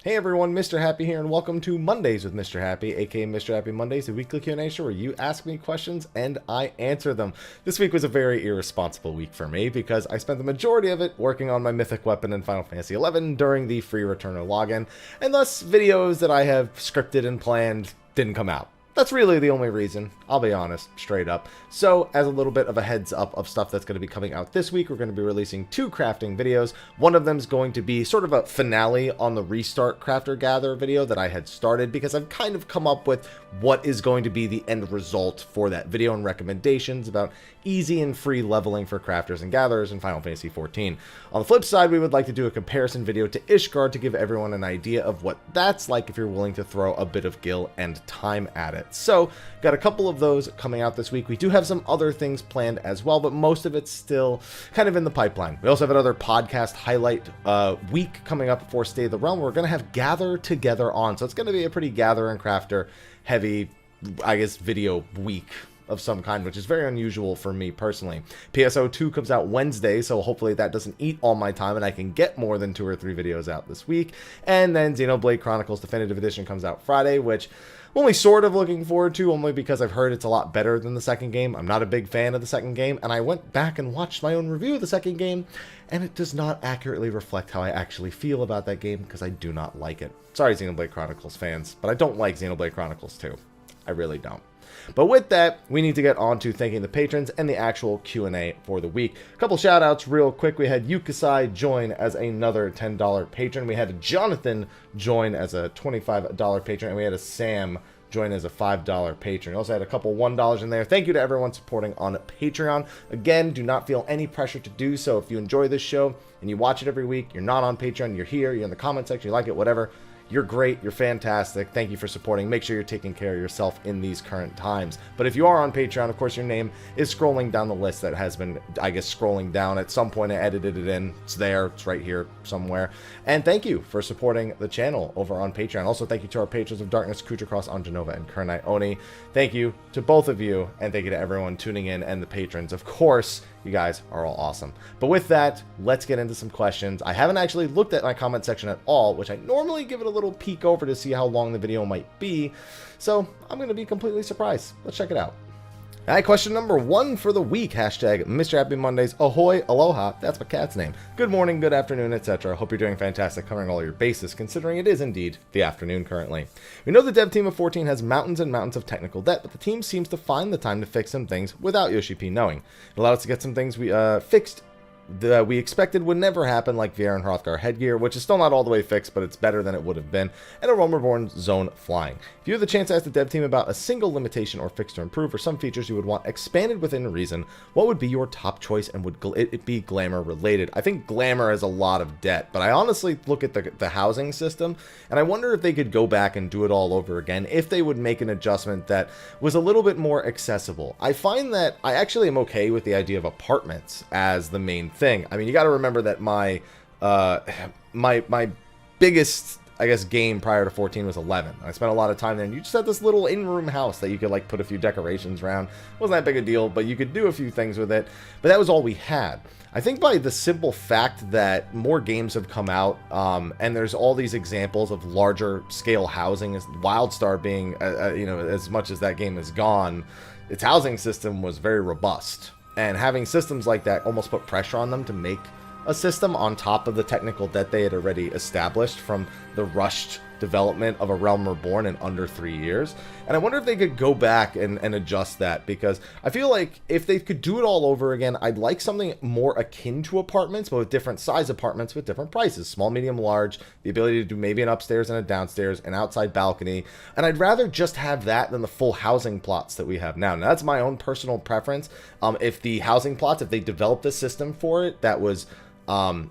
Hey everyone, Mr. Happy here, and welcome to Mondays with Mr. Happy, aka Mr. Happy Mondays, a weekly Q&A show where you ask me questions and I answer them. This week was a very irresponsible week for me because I spent the majority of it working on my mythic weapon in Final Fantasy XI during the free returner login, and thus videos that I have scripted and planned didn't come out. That's really the only reason, I'll be honest, straight up. So, as a little bit of a heads up of stuff that's going to be coming out this week, we're going to be releasing 2 crafting videos. One of them is going to be sort of a finale on the Restart Crafter Gather video that I had started, because I've kind of come up with what is going to be the end result for that video and recommendations about easy and free leveling for crafters and gatherers in Final Fantasy XIV. On the flip side, we would like to do a comparison video to Ishgard to give everyone an idea of what that's like if you're willing to throw a bit of gil and time at it. So, got a couple of those coming out this week. We do have some other things planned as well, but most of it's still kind of in the pipeline. We also have another podcast highlight week coming up before Stay of the Realm. We're going to have Gather Together on, so it's going to be a pretty Gather and Crafter heavy, I guess, video week of some kind, which is very unusual for me personally. PSO 2 comes out Wednesday, so hopefully that doesn't eat all my time and I can get more than 2 or 3 videos out this week. And then Xenoblade Chronicles Definitive Edition comes out Friday, which I'm only sort of looking forward to, only because I've heard it's a lot better than the second game. I'm not a big fan of the second game, and I went back and watched my own review of the second game, and it does not accurately reflect how I actually feel about that game, because I do not like it. Sorry, Xenoblade Chronicles fans, but I don't like Xenoblade Chronicles 2. I really don't. But with that, we need to get on to thanking the patrons and the actual Q&A for the week. A couple shout outs real quick. We had Yukasai join as another $10 patron. We had Jonathan join as a $25 patron. And we had a Sam join as a $5 patron. We also had a couple $1 in there. Thank you to everyone supporting on Patreon. Again, do not feel any pressure to do so. If you enjoy this show and you watch it every week, you're not on Patreon, you're here, you're in the comment section, you like it, whatever. You're great. You're fantastic. Thank you for supporting. Make sure you're taking care of yourself in these current times. But if you are on Patreon, of course, your name is scrolling down the list that has been, I guess, scrolling down. At some point, I edited it in. It's there. It's right here somewhere. And thank you for supporting the channel over on Patreon. Also, thank you to our patrons of Darkness, Khuja on Jenova, and Kurenai Oni. Thank you to both of you. And thank you to everyone tuning in and the patrons. Of course, you guys are all awesome. But with that, let's get into some questions. I haven't actually looked at my comment section at all, which I normally give it a little peek over to see how long the video might be. So I'm going to be completely surprised. Let's check it out. All right, question number 1 for the week. Hashtag Mr. Happy Mondays. Ahoy, aloha. That's my cat's name. Good morning, good afternoon, etc. Hope you're doing fantastic covering all your bases, considering it is indeed the afternoon currently. We know the dev team of 14 has mountains and mountains of technical debt, but the team seems to find the time to fix some things without Yoshi P knowing. It allowed us to get some things we fixed that we expected would never happen, like VR and Hrothgar headgear, which is still not all the way fixed, but it's better than it would have been, and a Realm Reborn zone flying. If you have the chance to ask the dev team about a single limitation or fix to improve, or some features you would want expanded within reason, what would be your top choice, and would it be glamour related? I think glamour has a lot of debt, but I honestly look at the housing system, and I wonder if they could go back and do it all over again, if they would make an adjustment that was a little bit more accessible. I find that I actually am okay with the idea of apartments as the main thing. I mean, you got to remember that my my biggest, I guess, game prior to 14 was 11. I spent a lot of time there, and you just had this little in-room house that you could, like, put a few decorations around. It wasn't that big a deal, but you could do a few things with it. But that was all we had. I think by the simple fact that more games have come out, and there's all these examples of larger scale housing, as WildStar being, you know, as much as that game is gone, its housing system was very robust. And having systems like that almost put pressure on them to make a system on top of the technical debt they had already established from the rushed development of a Realm Reborn in under 3 years. And I wonder if they could go back and adjust that, because I feel like if they could do it all over again, I'd like something more akin to apartments, but with different size apartments with different prices, small, medium, large, the ability to do maybe an upstairs and a downstairs, an outside balcony. And I'd rather just have that than the full housing plots that we have now. Now, that's my own personal preference. If the housing plots, if they developed a system for it that was on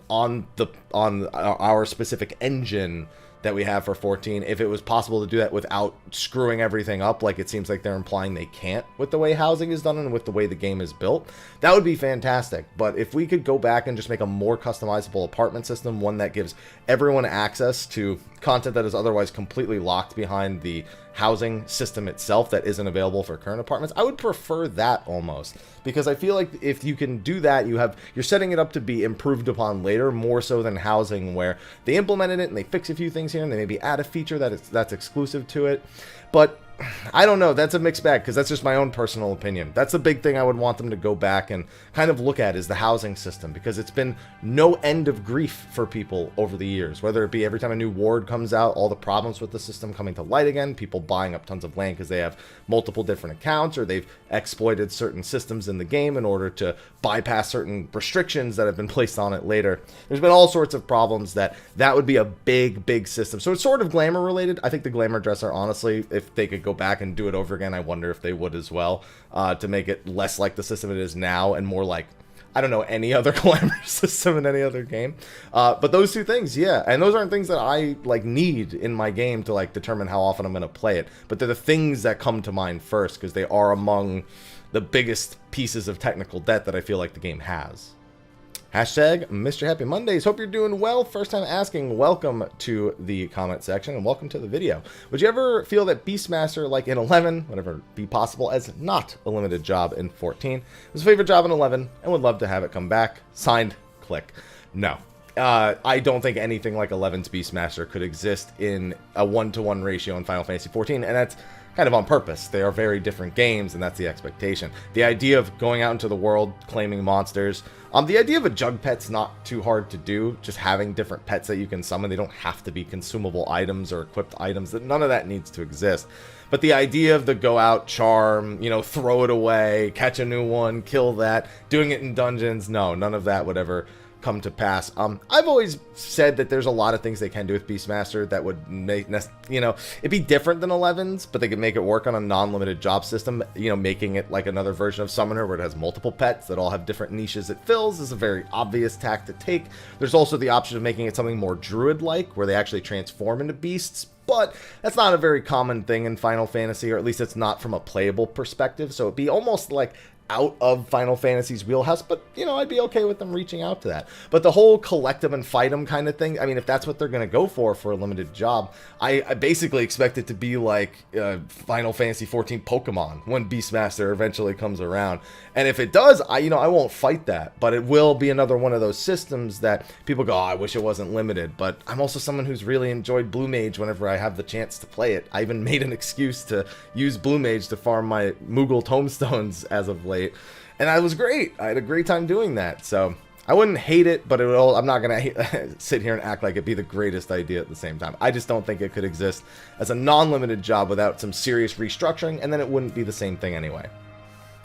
our specific engine that we have for 14, if it was possible to do that without screwing everything up, like it seems like they're implying they can't with the way housing is done and with the way the game is built, that would be fantastic. But if we could go back and just make a more customizable apartment system, one that gives everyone access to content that is otherwise completely locked behind the housing system itself that isn't available for current apartments. I would prefer that almost, because I feel like if you can do that, you're setting it up to be improved upon later, more so than housing, where they implemented it and they fix a few things here and they maybe add a feature that's exclusive to it. But I don't know, that's a mixed bag, because that's just my own personal opinion. That's the big thing I would want them to go back and kind of look at, is the housing system, because it's been no end of grief for people over the years, whether it be every time a new ward comes out, all the problems with the system coming to light again, people buying up tons of land because they have multiple different accounts, or they've exploited certain systems in the game in order to bypass certain restrictions that have been placed on it later. There's been all sorts of problems that would be a big system. So it's sort of glamour related. I think the glamour dresser, honestly, if they could go back and do it over again, I wonder if they would as well, to make it less like the system it is now and more like, I don't know, any other glamour system in any other game. But those two things, yeah, and those aren't things that I like need in my game to like determine how often I'm going to play it, but they're the things that come to mind first, because they are among the biggest pieces of technical debt that I feel like the game has. Hashtag Mr. Happy Mondays. Hope you're doing well. First time asking, welcome to the comment section and welcome to the video. Would you ever feel that Beastmaster, like in 11, whatever be possible, as not a limited job in 14, was a favorite job in 11 and would love to have it come back? Signed, click. No. I don't think anything like 11's Beastmaster could exist in a 1-to-1 ratio in Final Fantasy 14, and that's kind of on purpose. They are very different games, and that's the expectation. The idea of going out into the world, claiming monsters, the idea of a jug pet's not too hard to do, just having different pets that you can summon. They don't have to be consumable items or equipped items. None of that needs to exist. But the idea of the go out, charm, you know, throw it away, catch a new one, kill that, doing it in dungeons, no, none of that would ever come to pass. I've always said that there's a lot of things they can do with Beastmaster that would make, you know, it'd be different than 11's, but they could make it work on a non-limited job system, you know, making it like another version of Summoner where it has multiple pets that all have different niches it fills is a very obvious tack to take. There's also the option of making it something more Druid-like, where they actually transform into beasts, but that's not a very common thing in Final Fantasy, or at least it's not from a playable perspective, so it'd be almost like out of Final Fantasy's wheelhouse, but, you know, I'd be okay with them reaching out to that. But the whole collect them and fight them kind of thing, I mean, if that's what they're going to go for a limited job, I basically expect it to be like Final Fantasy 14 Pokemon when Beastmaster eventually comes around. And if it does, I won't fight that, but it will be another one of those systems that people go, oh, I wish it wasn't limited. But I'm also someone who's really enjoyed Blue Mage whenever I have the chance to play it. I even made an excuse to use Blue Mage to farm my Moogle tomestones as of late. And that was great. I had a great time doing that. So I wouldn't hate it, but I'm not going to sit here and act like it'd be the greatest idea at the same time. I just don't think it could exist as a non-limited job without some serious restructuring, and then it wouldn't be the same thing anyway.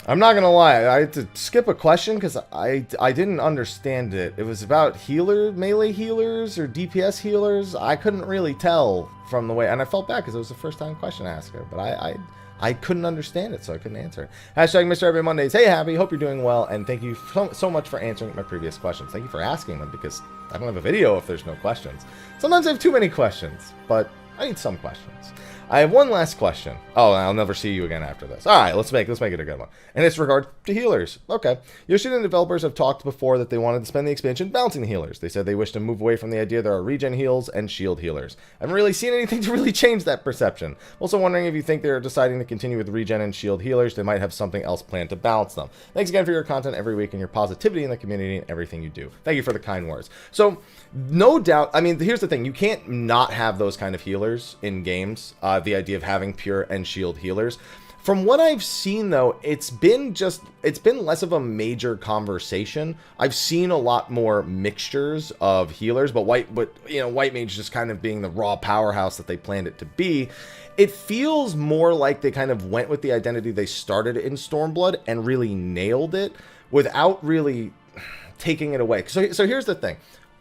I'm not going to lie, I had to skip a question because I didn't understand it. It was about melee healers or DPS healers. I couldn't really tell from the way, and I felt bad because it was the first time question asker, but I couldn't understand it, so I couldn't answer it. Hashtag Mr. Happy Mondays. Hey, Happy. Hope you're doing well, and thank you so much for answering my previous questions. Thank you for asking them, because I don't have a video if there's no questions. Sometimes I have too many questions, but I need some questions. I have one last question. Oh, I'll never see you again after this. All right, let's make it a good one. And it's regard to healers. Okay. Yoshida and developers have talked before that they wanted to spend the expansion balancing the healers. They said they wish to move away from the idea there are regen heals and shield healers. I haven't really seen anything to really change that perception. Also wondering if you think they're deciding to continue with regen and shield healers. They might have something else planned to balance them. Thanks again for your content every week and your positivity in the community and everything you do. Thank you for the kind words. So, no doubt, I mean, here's the thing. You can't not have those kind of healers in games. The idea of having pure and shield healers. From what I've seen, though, it's been less of a major conversation. I've seen a lot more mixtures of healers, but White Mage just kind of being the raw powerhouse that they planned it to be. It feels more like they kind of went with the identity they started in Stormblood and really nailed it without really taking it away. So here's the thing.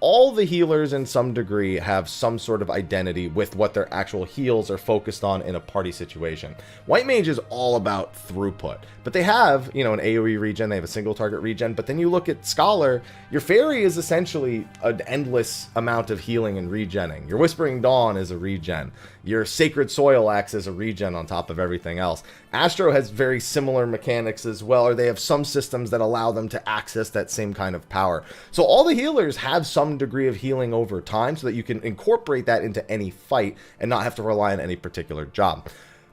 All the healers in some degree have some sort of identity with what their actual heals are focused on in a party situation. White Mage is all about throughput, but they have, an AoE regen, they have a single target regen, but then you look at Scholar, your Fairy is essentially an endless amount of healing and regenning. Your Whispering Dawn is a regen. Your Sacred Soil acts as a regen on top of everything else. Astro has very similar mechanics as well, or they have some systems that allow them to access that same kind of power. So all the healers have some degree of healing over time so that you can incorporate that into any fight and not have to rely on any particular job.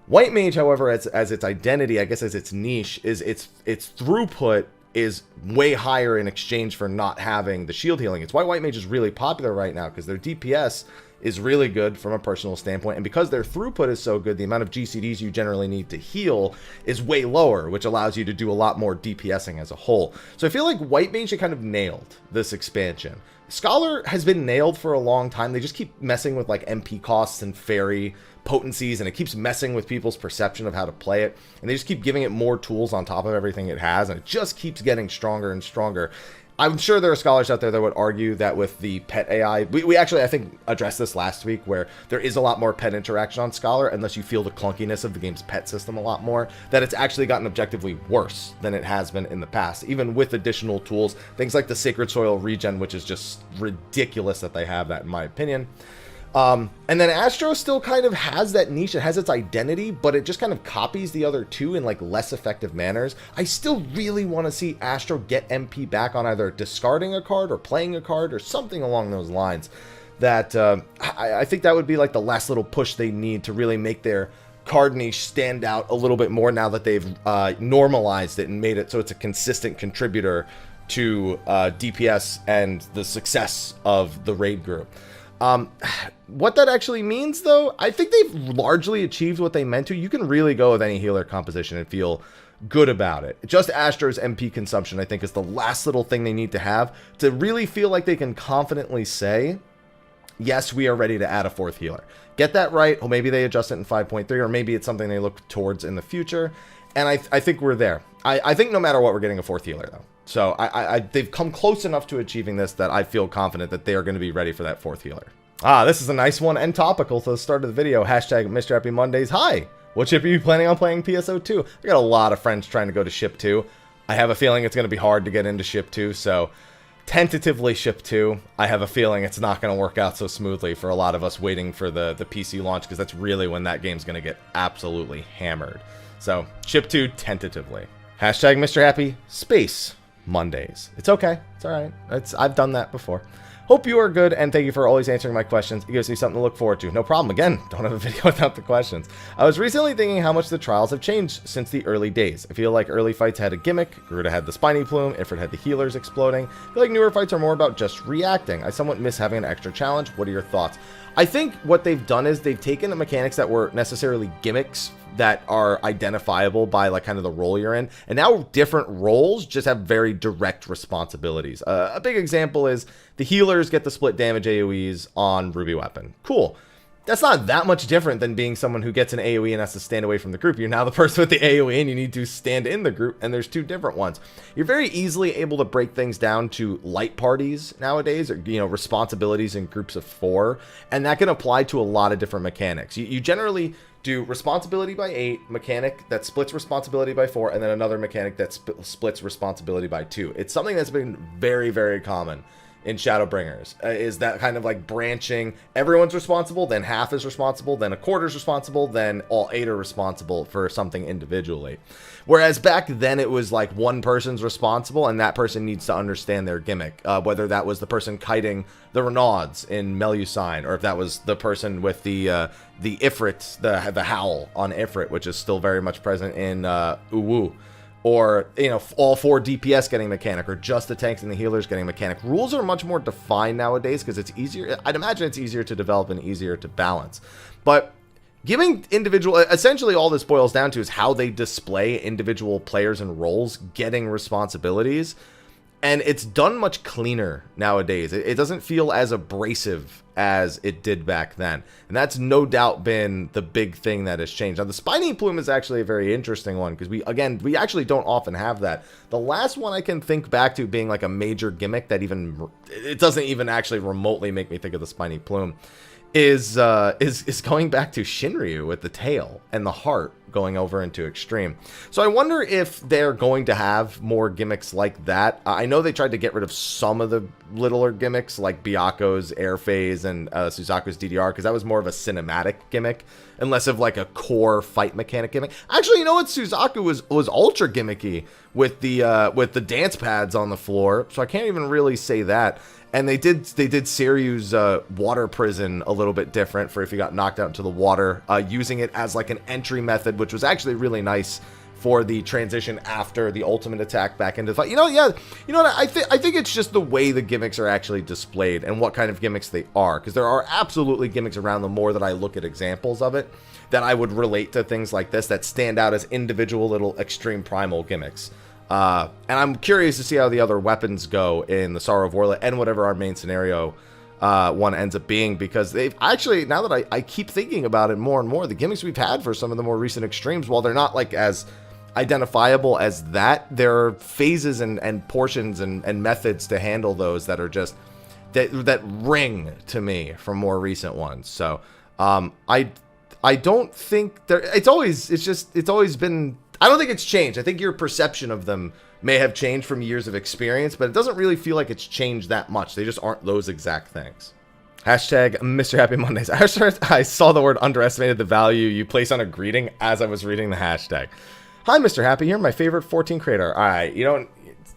White Mage, however, as its identity, I guess as its niche, is its throughput is way higher in exchange for not having the shield healing. It's why White Mage is really popular right now, because their DPS is really good from a personal standpoint, and because their throughput is so good, the amount of GCDs you generally need to heal is way lower, which allows you to do a lot more DPSing as a whole. So I feel like White Mage kind of nailed this expansion. Scholar has been nailed for a long time. They just keep messing with like MP costs and fairy potencies, and it keeps messing with people's perception of how to play it, and they just keep giving it more tools on top of everything it has, and it just keeps getting stronger and stronger. I'm sure there are scholars out there that would argue that with the pet AI, we actually, I think, addressed this last week, where there is a lot more pet interaction on Scholar, unless you feel the clunkiness of the game's pet system a lot more, that it's actually gotten objectively worse than it has been in the past, even with additional tools, things like the Sacred Soil regen, which is just ridiculous that they have that, in my opinion. And then Astro still kind of has that niche, it has its identity, but it just kind of copies the other two in like less effective manners. I still really want to see Astro get MP back on either discarding a card or playing a card or something along those lines. That I think that would be like the last little push they need to really make their card niche stand out a little bit more, now that they've normalized it and made it so it's a consistent contributor to DPS and the success of the raid group. What that actually means, though, I think they've largely achieved what they meant to. You can really go with any healer composition and feel good about it. Just Astro's MP consumption, I think, is the last little thing they need to have to really feel like they can confidently say, yes, we are ready to add a fourth healer. Get that right, or maybe they adjust it in 5.3, or maybe it's something they look towards in the future, and I think we're there. I think no matter what, we're getting a fourth healer, though. So they've come close enough to achieving this that I feel confident that they are going to be ready for that fourth healer. This is a nice one and topical to the start of the video. Hashtag Mrhappy Mondays. Hi! What ship are you planning on playing PSO2? I got a lot of friends trying to go to ship 2. I have a feeling it's going to be hard to get into ship 2, so tentatively ship 2. I have a feeling it's not going to work out so smoothly for a lot of us waiting for the PC launch, because that's really when that game's going to get absolutely hammered. So, ship 2 tentatively. Hashtag Mrhappy Space Mondays. It's okay. It's alright. I've done that before. Hope you are good, and thank you for always answering my questions. It gives me something to look forward to. No problem. Again, don't have a video without the questions. I was recently thinking how much the trials have changed since the early days. I feel like early fights had a gimmick. Garuda had the spiny plume. Ifrit had the healers exploding. I feel like newer fights are more about just reacting. I somewhat miss having an extra challenge. What are your thoughts? I think what they've done is they've taken the mechanics that were necessarily gimmicks that are identifiable by like kind of the role you're in, and now different roles just have very direct responsibilities. A big example is the healers get the split damage AoEs on Ruby Weapon. Cool. That's not that much different than being someone who gets an AoE and has to stand away from the group. You're now the person with the AoE and you need to stand in the group, and there's two different ones. You're very easily able to break things down to light parties nowadays, or responsibilities in groups of 4, and that can apply to a lot of different mechanics. You generally do responsibility by 8, mechanic that splits responsibility by 4, and then another mechanic that splits responsibility by 2. It's something that's been very, very common in Shadowbringers, is that kind of like branching. Everyone's responsible, then half is responsible, then a quarter is responsible, then all 8 are responsible for something individually. Whereas back then it was like one person's responsible, and that person needs to understand their gimmick, whether that was the person kiting the Renauds in Melusine, or if that was the person with the Ifrit, the howl on Ifrit, which is still very much present in Uwu. Or, all 4 DPS getting mechanic, or just the tanks and the healers getting mechanic. Rules are much more defined nowadays because it's easier. I'd imagine it's easier to develop and easier to balance. But giving essentially all this boils down to is how they display individual players and roles getting responsibilities. And it's done much cleaner nowadays. It doesn't feel as abrasive as it did back then. And that's no doubt been the big thing that has changed. Now, the spiny plume is actually a very interesting one, because we actually don't often have that. The last one I can think back to being like a major gimmick that it doesn't even actually remotely make me think of the spiny plume is going back to Shinryu with the tail and the heart going over into Extreme. So I wonder if they're going to have more gimmicks like that. I know they tried to get rid of some of the littler gimmicks, like Byaku's Air Phase and Suzaku's DDR, because that was more of a cinematic gimmick, and less of like a core fight mechanic gimmick. Actually, you know what? Suzaku was ultra gimmicky with the dance pads on the floor, so I can't even really say that. And they did Seryu's water prison a little bit different for if you got knocked out into the water, using it as like an entry method, which was actually really nice for the transition after the ultimate attack back into the fight. You know, yeah, you know what? I think it's just the way the gimmicks are actually displayed and what kind of gimmicks they are, because there are absolutely gimmicks around the more that I look at examples of it that I would relate to things like this that stand out as individual little extreme primal gimmicks. And I'm curious to see how the other weapons go in the Sorrow of Orla and whatever our main scenario one ends up being, because they've actually, now that I keep thinking about it more and more, the gimmicks we've had for some of the more recent extremes, while they're not like as identifiable as that, there are phases and portions and methods to handle those that are just that ring to me from more recent ones. So I don't think there, it's always been, I don't think it's changed. I think your perception of them may have changed from years of experience, but it doesn't really feel like it's changed that much. They just aren't those exact things. Hashtag Mr. Happy Mondays. I saw the word underestimated the value you place on a greeting as I was reading the hashtag. Hi, Mr. Happy. You're my favorite 14 creator. All right, you don't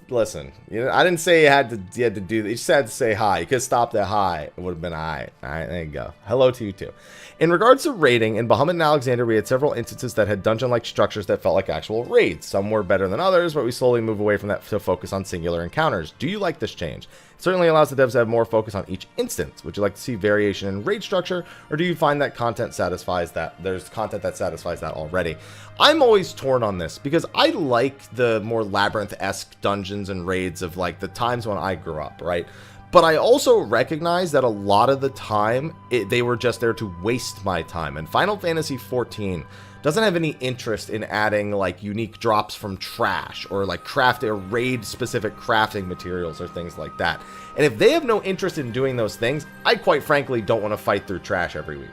listen. You know, I didn't say you had to do that. You just had to say hi. You could have stopped at hi. It would have been all right. All right, there you go. Hello to you too. In regards to raiding, in Bahamut and Alexander, we had several instances that had dungeon-like structures that felt like actual raids. Some were better than others, but we slowly move away from that to focus on singular encounters. Do you like this change? It certainly allows the devs to have more focus on each instance. Would you like to see variation in raid structure, or do you find that content satisfies that? There's content that satisfies that already. I'm always torn on this, because I like the more labyrinth-esque dungeons and raids of like the times when I grew up, right? But I also recognize that a lot of the time, they were just there to waste my time. And Final Fantasy XIV doesn't have any interest in adding like unique drops from trash or like craft or raid specific crafting materials or things like that. And if they have no interest in doing those things, I quite frankly don't want to fight through trash every week.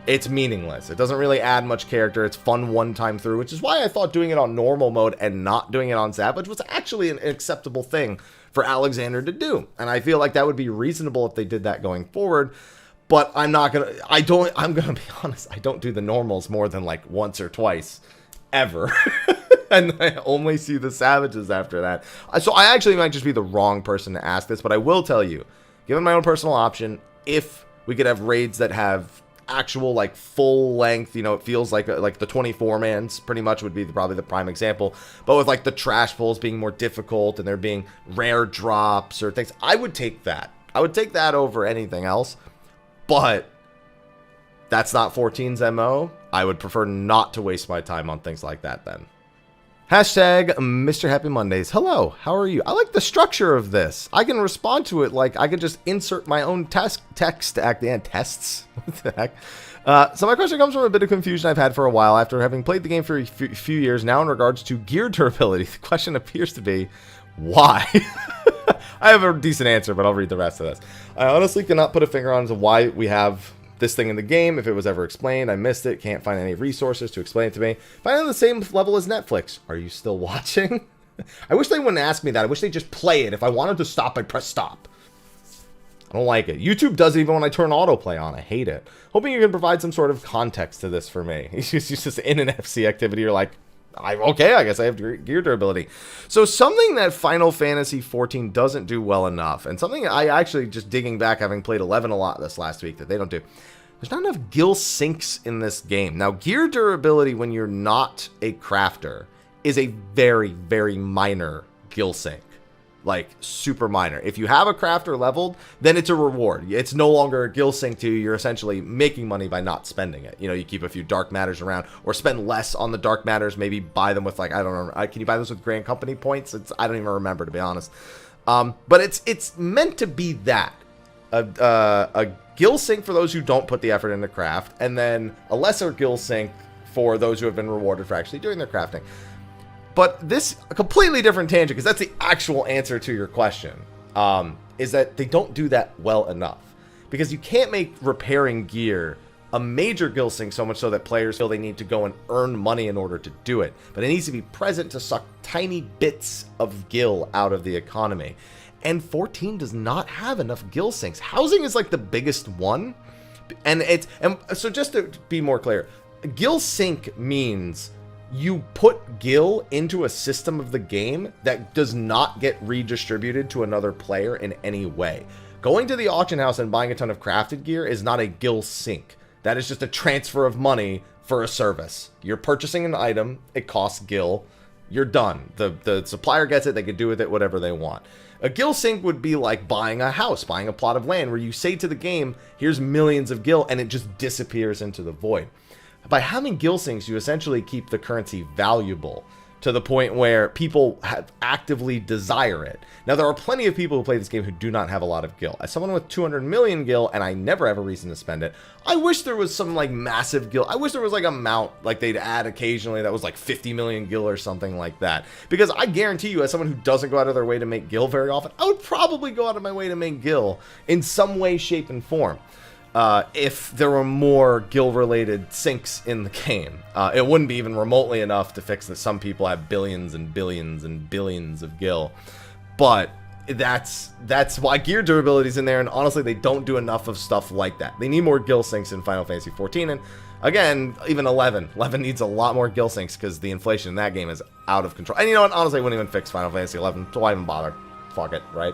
It's meaningless. It doesn't really add much character. It's fun one time through, which is why I thought doing it on normal mode and not doing it on Savage was actually an acceptable thing for Alexander to do. And I feel like that would be reasonable if they did that going forward. But I'm going to be honest, I don't do the normals more than like once or twice ever. And I only see the Savages after that. So I actually might just be the wrong person to ask this, but I will tell you, given my own personal option, if we could have raids that have actual like full length, you know, it feels like the 24-mans pretty much would be probably the prime example, but with like the trash pulls being more difficult and there being rare drops or things, I would take that. I would take that over anything else, but that's not 14's MO. I would prefer not to waste my time on things like that then. Hashtag Mr. Happy Mondays. Hello, how are you? I like the structure of this. I can respond to it like I could just insert my own text at the end. Tests? What the heck? So my question comes from a bit of confusion I've had for a while after having played the game for a few years now in regards to gear durability. The question appears to be, why? I have a decent answer, but I'll read the rest of this. I honestly cannot put a finger on why we have this thing in the game. If it was ever explained, I missed it. Can't find any resources to explain it to me. Find it on the same level as Netflix. Are you still watching? I wish they wouldn't ask me that. I wish they'd just play it. If I wanted to stop, I'd press stop. I don't like it. YouTube does it even when I turn autoplay on. I hate it. Hoping you can provide some sort of context to this for me. It's just in an FC activity, you're like, okay, I guess I have gear durability. So something that Final Fantasy XIV doesn't do well enough, and something I actually, just digging back, having played 11 a lot this last week, that they don't do, there's not enough gil syncs in this game. Now, gear durability when you're not a crafter is a very, very minor gil sync. Like, super minor. If you have a crafter leveled, then it's a reward. It's no longer a gil sync to you. You're essentially making money by not spending it. You know, you keep a few dark matters around, or spend less on the dark matters, maybe buy them with, like, I don't know, can you buy those with Grand Company points? I don't even remember, to be honest. But it's meant to be that. A gil sync for those who don't put the effort into craft, and then a lesser gil sync for those who have been rewarded for actually doing their crafting. But this, a completely different tangent, because that's the actual answer to your question, is that they don't do that well enough. Because you can't make repairing gear a major Gil Sync, so much so that players feel they need to go and earn money in order to do it. But it needs to be present to suck tiny bits of Gil out of the economy. And 14 does not have enough Gil Syncs. Housing is like the biggest one. And so just to be more clear, Gil Sync means you put Gil into a system of the game that does not get redistributed to another player in any way. Going to the auction house and buying a ton of crafted gear is not a Gil Sync. That is just a transfer of money for a service. You're purchasing an item, it costs Gil, you're done. The supplier gets it, they can do with it whatever they want. A Gil Sync would be like buying a house, buying a plot of land, where you say to the game, here's millions of Gil, and it just disappears into the void. By having Gil Syncs, you essentially keep the currency valuable to the point where people actively desire it. Now, there are plenty of people who play this game who do not have a lot of Gil. As someone with 200 million Gil, and I never have a reason to spend it, I wish there was some like massive Gil. I wish there was like a mount like they'd add occasionally that was like 50 million Gil or something like that. Because I guarantee you, as someone who doesn't go out of their way to make Gil very often, I would probably go out of my way to make Gil in some way, shape, and form. If there were more Gil-related syncs in the game. It wouldn't be even remotely enough to fix that some people have billions and billions and billions of Gil. But that's why gear durability is in there, and honestly, they don't do enough of stuff like that. They need more Gil syncs in Final Fantasy XIV, and again, even 11. 11 needs a lot more Gil syncs because the inflation in that game is out of control. And you know what? Honestly, I wouldn't even fix Final Fantasy 11, so why even bother? Fuck it, right?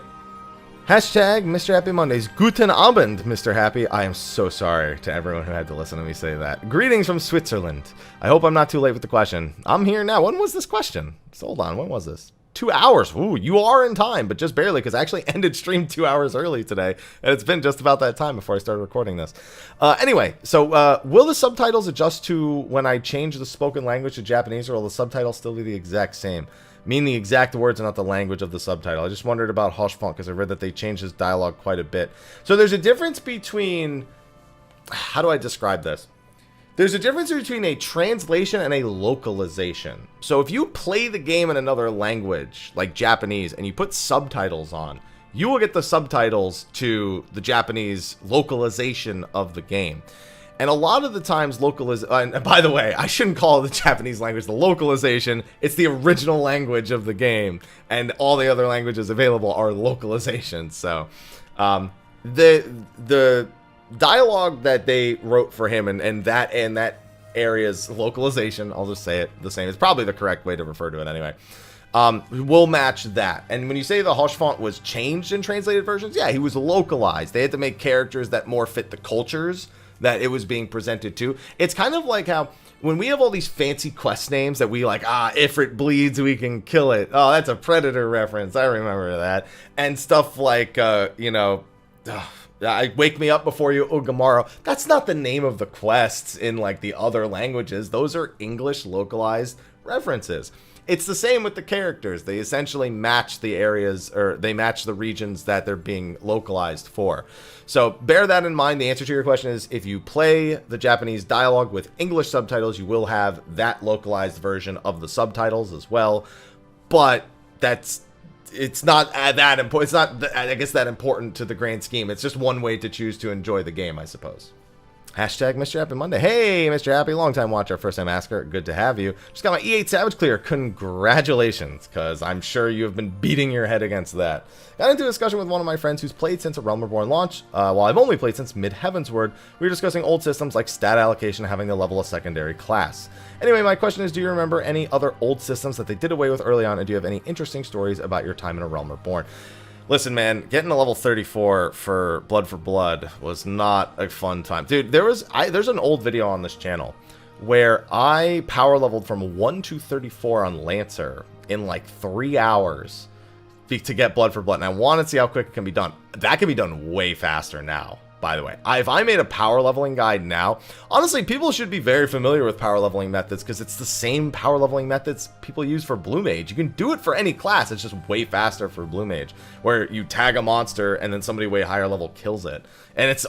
Hashtag Mr. Happy Mondays. Guten Abend, Mr. Happy. I am so sorry to everyone who had to listen to me say that. Greetings from Switzerland. I hope I'm not too late with the question. I'm here now. When was this question? So hold on. When was this? 2 hours. Ooh, you are in time, but just barely, because I actually ended stream 2 hours early today, and it's been just about that time before I started recording this. Anyway, so will the subtitles adjust to when I change the spoken language to Japanese, or will the subtitles still be the exact same? Mean the exact words and not the language of the subtitle. I just wondered about Hoshfont because I read that they changed his dialogue quite a bit. So there's a difference between... How do I describe this? There's a difference between a translation and a localization. So if you play the game in another language, like Japanese, and you put subtitles on, you will get the subtitles to the Japanese localization of the game. And a lot of the times, and by the way, I shouldn't call the Japanese language the localization. It's the original language of the game, and all the other languages available are localizations. So, the dialogue that they wrote for him, and that area's localization, I'll just say it the same. It's probably the correct way to refer to it anyway. Will match that. And when you say the Hoshfont was changed in translated versions, yeah, he was localized. They had to make characters that more fit the cultures that it was being presented to. It's kind of like how when we have all these fancy quest names that we like, if it bleeds, we can kill it. Oh, that's a Predator reference. I remember that. And stuff like, Wake Me Up Before You Ugamaro. That's not the name of the quests in like the other languages. Those are English localized references. It's the same with the characters. They essentially match the areas, or they match the regions that they're being localized for. So bear that in mind. The answer to your question is, if you play the Japanese dialogue with English subtitles, you will have that localized version of the subtitles as well. But it's not that important. It's not, I guess, that important to the grand scheme. It's just one way to choose to enjoy the game, I suppose. Hashtag Mr. Happy Monday. Hey, Mr. Happy, long-time watcher, first-time asker. Good to have you. Just got my E8 Savage clear. Congratulations, because I'm sure you have been beating your head against that. Got into a discussion with one of my friends who's played since A Realm Reborn launch. While I've only played since Mid-Heavensward, we were discussing old systems like stat allocation having the level of secondary class. Anyway, my question is, do you remember any other old systems that they did away with early on, and do you have any interesting stories about your time in A Realm Reborn? Listen, man, getting to level 34 for Blood was not a fun time. Dude, there's an old video on this channel where I power leveled from 1 to 34 on Lancer in like 3 hours to get Blood, and I want to see how quick it can be done. That can be done way faster now, by the way. If I made a power leveling guide now, honestly, people should be very familiar with power leveling methods because it's the same power leveling methods people use for Blue Mage. You can do it for any class, it's just way faster for Blue Mage, where you tag a monster and then somebody way higher level kills it. And it's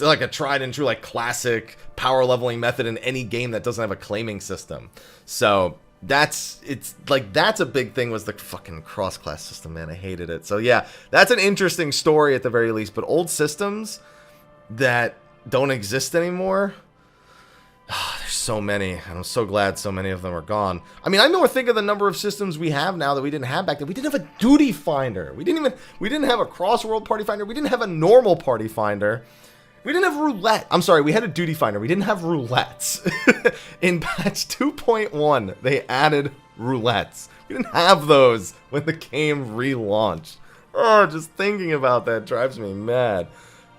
like a tried and true, like, classic power leveling method in any game that doesn't have a claiming system. So that's a big thing, was the fucking cross class system, man. I hated it. So yeah, that's an interesting story at the very least. But old systems that don't exist anymore. There's so many, and I'm so glad so many of them are gone. I mean, I more think of the number of systems we have now that we didn't have back then. We didn't have a duty finder. We didn't have a cross-world party finder. We didn't have a normal party finder. We didn't have roulette. I'm sorry, we had a duty finder. We didn't have roulettes. In patch 2.1, they added roulettes. We didn't have those when the game relaunched. Oh, just thinking about that drives me mad.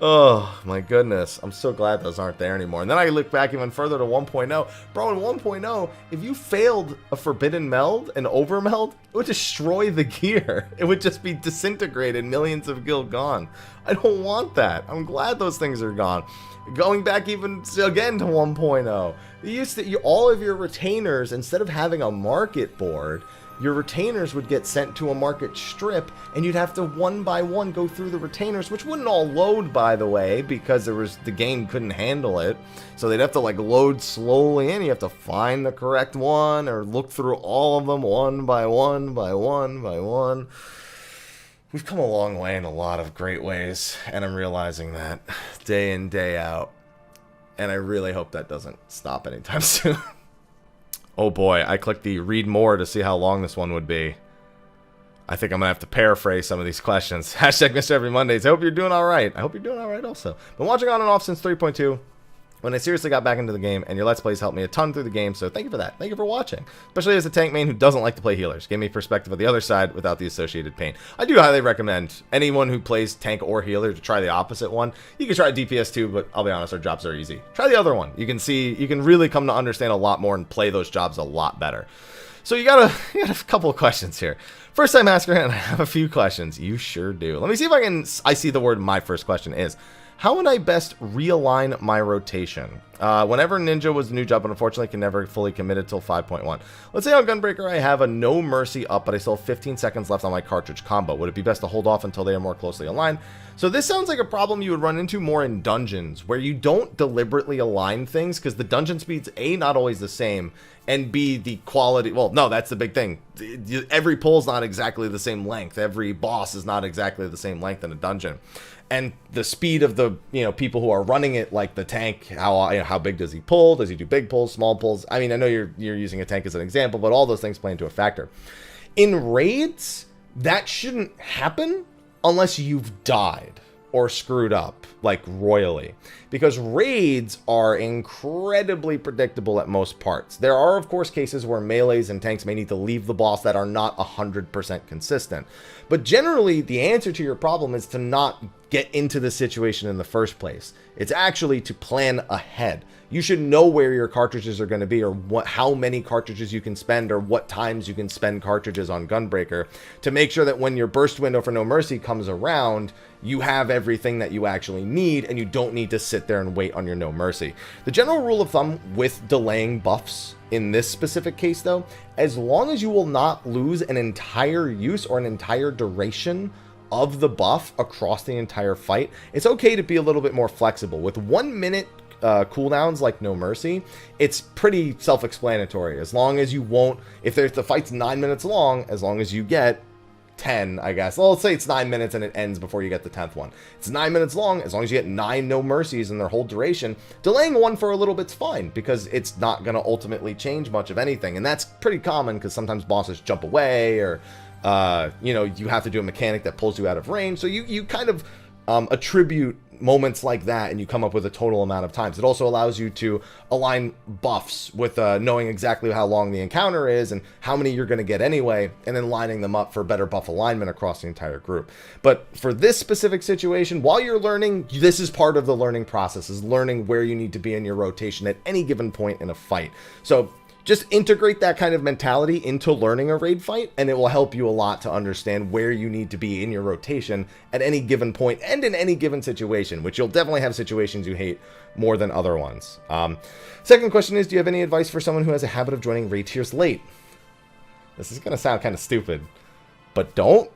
Oh, my goodness. I'm so glad those aren't there anymore. And then I look back even further to 1.0. Bro, in 1.0, if you failed a forbidden meld, an overmeld, it would destroy the gear. It would just be disintegrated, millions of gil gone. I don't want that. I'm glad those things are gone. Going back even again to 1.0, you used to, all of your retainers, instead of having a market board, your retainers would get sent to a market strip, and you'd have to one by one go through the retainers, which wouldn't all load, by the way, because the game couldn't handle it. So they'd have to like load slowly in. You have to find the correct one or look through all of them one by one by one by one. We've come a long way in a lot of great ways, and I'm realizing that day in, day out. And I really hope that doesn't stop anytime soon. Oh boy, I clicked the read more to see how long this one would be. I think I'm going to have to paraphrase some of these questions. Hashtag Mr. Every Mondays. I hope you're doing alright. I hope you're doing alright also. Been watching on and off since 3.2. When I seriously got back into the game, and your Let's Plays helped me a ton through the game, so thank you for that. Thank you for watching. Especially as a tank main who doesn't like to play healers. Gave me perspective of the other side without the associated pain. I do highly recommend anyone who plays tank or healer to try the opposite one. You can try DPS too, but I'll be honest, our jobs are easy. Try the other one. You can really come to understand a lot more and play those jobs a lot better. So you got a couple of questions here. First time asker, and I have a few questions. You sure do. Let me see if I see the word. My first question is, how would I best realign my rotation? Whenever Ninja was the new job, but unfortunately can never fully commit it till 5.1. Let's say on Gunbreaker I have a No Mercy up, but I still have 15 seconds left on my cartridge combo. Would it be best to hold off until they are more closely aligned? So this sounds like a problem you would run into more in dungeons, where you don't deliberately align things, because the dungeon speed's A, not always the same, and B, the quality, well, no, that's the big thing. Every pull's not exactly the same length. Every boss is not exactly the same length in a dungeon. And the speed of the people who are running it, like the tank, how big does he pull? Does he do big pulls, small pulls? I mean, I know you're using a tank as an example, but all those things play into a factor. In raids, that shouldn't happen unless you've died or screwed up, like royally, because raids are incredibly predictable at most parts. There are, of course, cases where melees and tanks may need to leave the boss that are not 100% consistent. But generally, the answer to your problem is to not get into the situation in the first place. It's actually to plan ahead. You should know where your cartridges are going to be, or how many cartridges you can spend, or what times you can spend cartridges on Gunbreaker, to make sure that when your burst window for No Mercy comes around, you have everything that you actually need, and you don't need to sit there and wait on your No Mercy. The general rule of thumb with delaying buffs in this specific case, though, as long as you will not lose an entire use or an entire duration of the buff across the entire fight, it's okay to be a little bit more flexible. With 1 minute cooldowns like No Mercy, it's pretty self-explanatory. As long as you won't, if the fight's 9 minutes long, as long as you get 10, I guess. Well, let's say it's 9 minutes and it ends before you get the 10th one. It's 9 minutes long, as long as you get 9 No Mercies in their whole duration. Delaying one for a little bit's fine, because it's not going to ultimately change much of anything. And that's pretty common, because sometimes bosses jump away, or you have to do a mechanic that pulls you out of range. So you kind of attribute moments like that, and you come up with a total amount of times. It also allows you to align buffs with knowing exactly how long the encounter is and how many you're going to get anyway, and then lining them up for better buff alignment across the entire group. But for this specific situation, while you're learning, this is part of the learning process, is learning where you need to be in your rotation at any given point in a fight. So just integrate that kind of mentality into learning a raid fight, and it will help you a lot to understand where you need to be in your rotation at any given point and in any given situation, which you'll definitely have situations you hate more than other ones. Second question is, do you have any advice for someone who has a habit of joining raid tiers late? This is going to sound kind of stupid, but don't.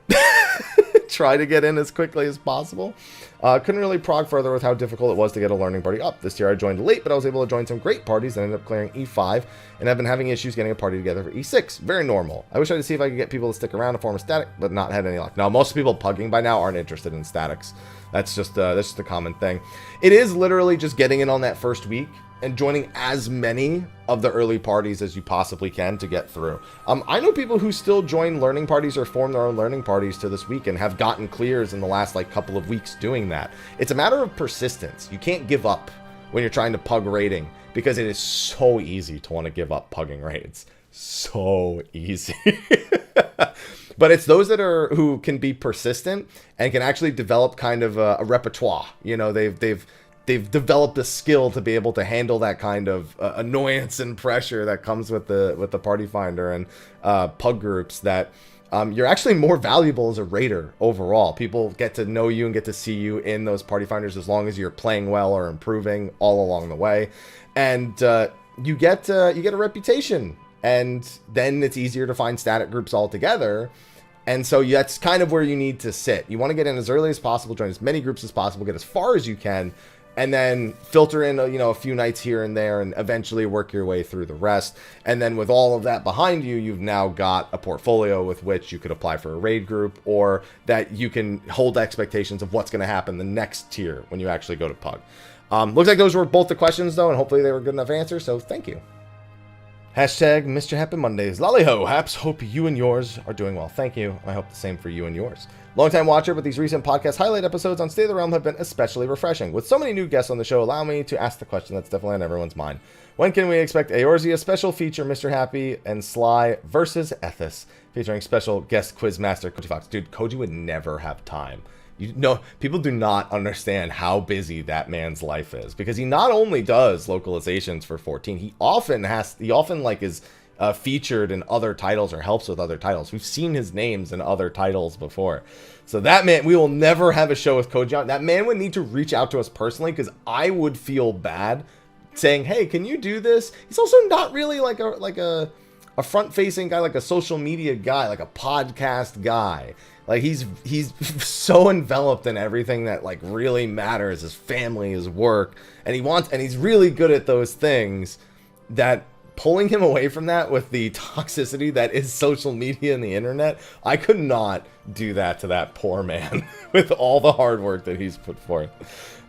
try to get in as quickly as possible. Couldn't really prog further with how difficult it was to get a learning party up. This year I joined late, but I was able to join some great parties and ended up clearing E5, and I've been having issues getting a party together for E6. Very normal. I wish I could see if I could get people to stick around to form a static, but not had any luck. Now, most people pugging by now aren't interested in statics. That's just a common thing. It is literally just getting in on that first week and joining as many of the early parties as you possibly can to get through. I know people who still join learning parties or form their own learning parties to this week and have gotten clears in the last like couple of weeks doing that. It's a matter of persistence. You can't give up when you're trying to pug raiding, because it is so easy to want to give up pugging raids. So easy. But it's those that are who can be persistent and can actually develop kind of a repertoire. You know, they've developed a skill to be able to handle that kind of annoyance and pressure that comes with the party finder and pug groups, that you're actually more valuable as a raider overall. People get to know you and get to see you in those party finders as long as you're playing well or improving all along the way, and you get a reputation, and then it's easier to find static groups altogether. And so that's kind of where you need to sit. You want to get in as early as possible, join as many groups as possible, get as far as you can, and then filter in, a few nights here and there, and eventually work your way through the rest. And then with all of that behind you, you've now got a portfolio with which you could apply for a raid group, or that you can hold expectations of what's going to happen the next tier when you actually go to Pug. Looks like those were both the questions, though, and hopefully they were good enough answers, so thank you. Hashtag Mr. Happy Mondays. Lollyho, Haps. Hope you and yours are doing well. Thank you. I hope the same for you and yours. Longtime watcher, but these recent podcast highlight episodes on State of the Realm have been especially refreshing. With so many new guests on the show, allow me to ask the question that's definitely on everyone's mind. When can we expect Eorzea special feature Mr. Happy and Sly versus Ethis, featuring special guest quizmaster Koji Fox? Dude, Koji would never have time. People do not understand how busy that man's life is, because he not only does localizations for 14, he often is featured in other titles or helps with other titles. We've seen his names in other titles before. So that man, we will never have a show with Koji. That man would need to reach out to us personally, because I would feel bad saying, hey, can you do this? He's also not really like a front-facing guy, like a social media guy, like a podcast guy. Like he's so enveloped in everything that like really matters, his family, his work, and he's really good at those things, that pulling him away from that with the toxicity that is social media and the internet, I could not do that to that poor man with all the hard work that he's put forth.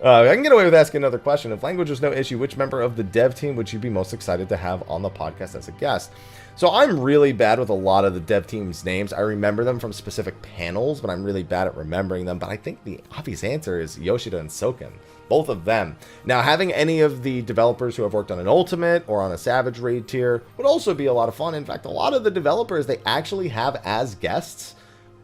I can get away with asking another question. If language was no issue, which member of the dev team would you be most excited to have on the podcast as a guest? So I'm really bad with a lot of the dev team's names. I remember them from specific panels, but I'm really bad at remembering them. But I think the obvious answer is Yoshida and Soken. Both of them. Now, having any of the developers who have worked on an Ultimate or on a Savage raid tier would also be a lot of fun. In fact, a lot of the developers they actually have as guests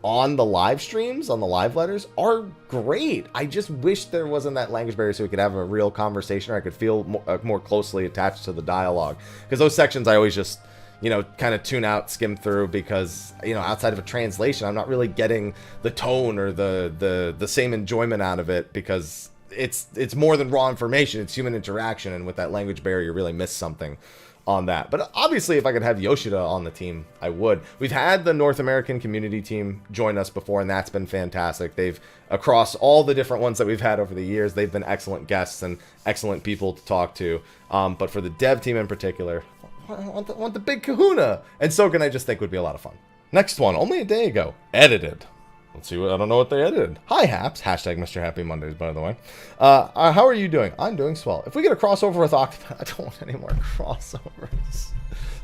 on the live streams, on the live letters, are great. I just wish there wasn't that language barrier so we could have a real conversation, or I could feel more closely attached to the dialogue. Because those sections I always just, kind of tune out, skim through, because, outside of a translation, I'm not really getting the tone or the same enjoyment out of it, because it's more than raw information. It's human interaction, and with that language barrier, you really miss something on that. But obviously, if I could have Yoshida on the team, I would. We've had the North American community team join us before, and that's been fantastic. They've, across all the different ones that we've had over the years, they've been excellent guests and excellent people to talk to. But for the dev team in particular, I want the big kahuna. And Soken, I just think, would be a lot of fun. Next one, only a day ago. Edited. Let's see I don't know what they edited. Hi, Haps. Hashtag Mr. Happy Mondays, by the way. How are you doing? I'm doing swell. If we get a crossover with Octopath, I don't want any more crossovers.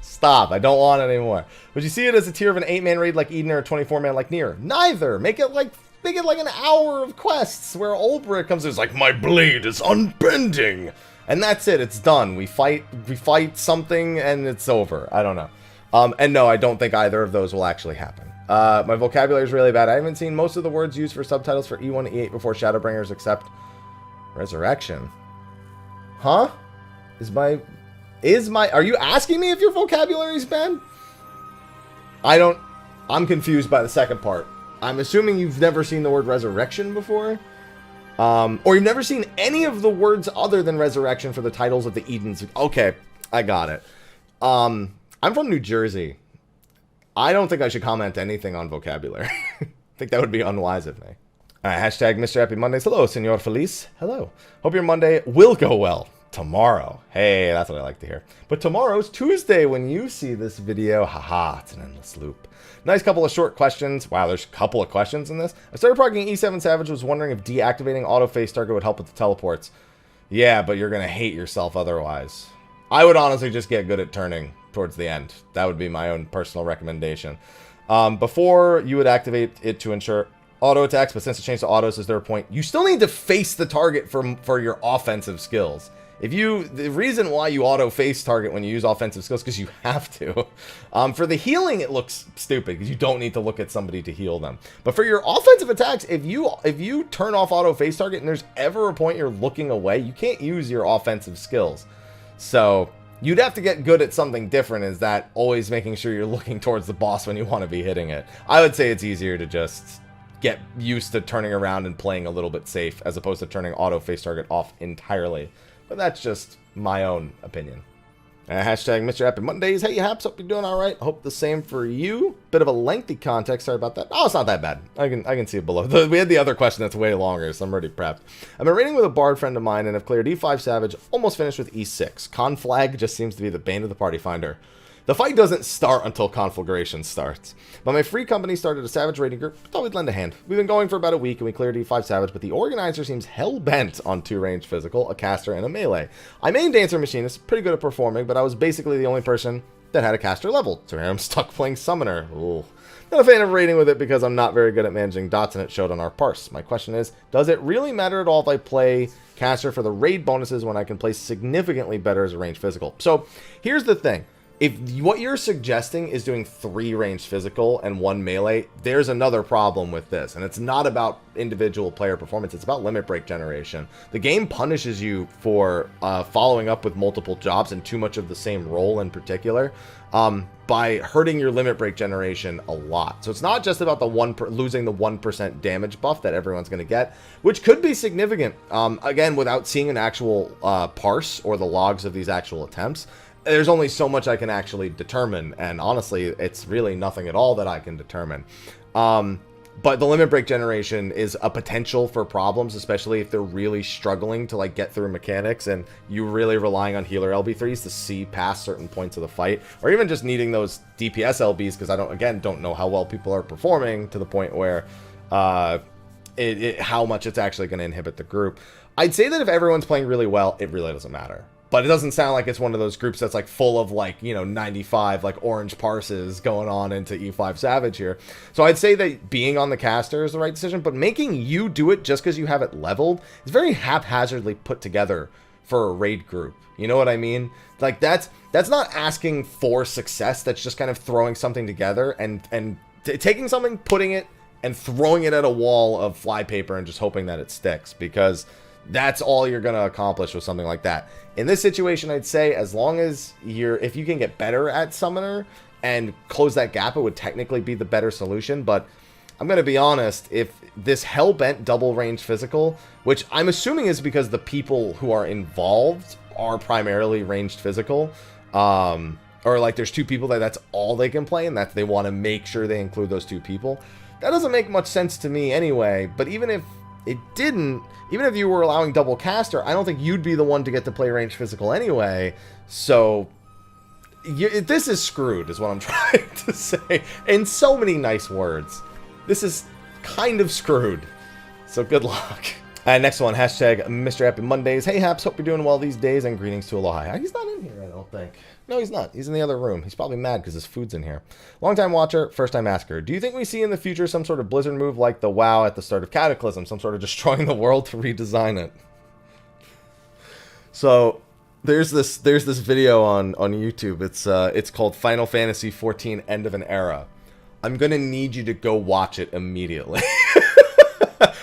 Stop. I don't want any more. Would you see it as a tier of an 8-man raid like Eden or a 24-man like Nier? Neither. Make it like an hour of quests where Ulbrik comes in. It's like, my blade is unbending. And that's it. It's done. We fight something and it's over. I don't know. And no, I don't think either of those will actually happen. My vocabulary is really bad. I haven't seen most of the words used for subtitles for E1 and E8 before Shadowbringers, except Resurrection. Huh? Are you asking me if your vocabulary is bad? I'm confused by the second part. I'm assuming you've never seen the word resurrection before? Or you've never seen any of the words other than resurrection for the titles of the Edens. Okay, I got it. I'm from New Jersey. I don't think I should comment anything on vocabulary. I think that would be unwise of me. Hashtag Mr. Happy Mondays. Hello, Senor Feliz. Hello. Hope your Monday will go well tomorrow. Hey, that's what I like to hear. But tomorrow's Tuesday when you see this video. Haha, it's an endless loop. Nice couple of short questions. Wow, there's a couple of questions in this. I started progging E7 Savage, was wondering if deactivating auto face target would help with the teleports. Yeah, but you're going to hate yourself otherwise. I would honestly just get good at turning towards the end. That would be my own personal recommendation. Before you would activate it to ensure auto attacks, but since it changed to autos, is there a point? You still need to face the target for your offensive skills. The reason why you auto face target when you use offensive skills, because you have to. For the healing, it looks stupid because you don't need to look at somebody to heal them. But for your offensive attacks, if you turn off auto face target and there's ever a point you're looking away, you can't use your offensive skills. So you'd have to get good at something different. Is that always making sure you're looking towards the boss when you want to be hitting it? I would say it's easier to just get used to turning around and playing a little bit safe as opposed to turning auto face target off entirely. But that's just my own opinion. Hashtag Mr. Happy Mondays. Hey, Haps, hope you're doing all right. Hope the same for you. Bit of a lengthy context. Sorry about that. Oh, it's not that bad. I can see it below. We had the other question that's way longer, so I'm already prepped. I've been raiding with a bard friend of mine and have cleared E5 Savage, almost finished with E6. Conflag just seems to be the bane of the party finder. The fight doesn't start until conflagration starts. But my free company started a Savage raiding group. Thought we'd lend a hand. We've been going for about a week and we cleared E5 Savage, but the organizer seems hell-bent on 2 ranged physical, a caster, and a melee. I main Dancer Machinist, pretty good at performing, but I was basically the only person that had a caster level. So here I'm stuck playing Summoner. Ooh. Not a fan of raiding with it because I'm not very good at managing dots and it showed on our parse. My question is, does it really matter at all if I play caster for the raid bonuses when I can play significantly better as a ranged physical? So here's the thing. If what you're suggesting is doing 3 ranged physical and 1 melee, there's another problem with this. And it's not about individual player performance. It's about limit break generation. The game punishes you for following up with multiple jobs and too much of the same role in particular by hurting your limit break generation a lot. So it's not just about the losing the 1% damage buff that everyone's going to get, which could be significant. Again, without seeing an actual parse or the logs of these actual attempts, there's only so much I can actually determine, and honestly, it's really nothing at all that I can determine. But the limit break generation is a potential for problems, especially if they're really struggling to like get through mechanics and you really relying on healer LB3s to see past certain points of the fight, or even just needing those DPS LBs because I don't know how well people are performing to the point where how much it's actually going to inhibit the group. I'd say that if everyone's playing really well, it really doesn't matter. But it doesn't sound like it's one of those groups that's like full of like, 95 like orange parses going on into E5 Savage here. So I'd say that being on the caster is the right decision, but making you do it just because you have it leveled is very haphazardly put together for a raid group. You know what I mean? Like that's not asking for success. That's just kind of throwing something together and taking something, putting it and throwing it at a wall of flypaper and just hoping that it sticks, because that's all you're going to accomplish with something like that. In this situation, I'd say as long as if you can get better at Summoner and close that gap, it would technically be the better solution. But I'm going to be honest, if this hell-bent double range physical, which I'm assuming is because the people who are involved are primarily ranged physical, or like there's 2 people that's all they can play and that they want to make sure they include those 2 people. That doesn't make much sense to me anyway, but even if it didn't, even if you were allowing double caster, I don't think you'd be the one to get to play ranged physical anyway. So this is screwed is what I'm trying to say in so many nice words. This is kind of screwed. So good luck. Next one, hashtag Mr. Happy Mondays. Hey Haps, hope you're doing well these days, and greetings to Aloha. He's not in here, I don't think. No, he's not. He's in the other room. He's probably mad because his food's in here. Long-time watcher, first-time asker. Do you think we see in the future some sort of Blizzard move like the WoW at the start of Cataclysm? Some sort of destroying the world to redesign it? So there's this video on YouTube. It's called Final Fantasy XIV End of an Era. I'm gonna need you to go watch it immediately.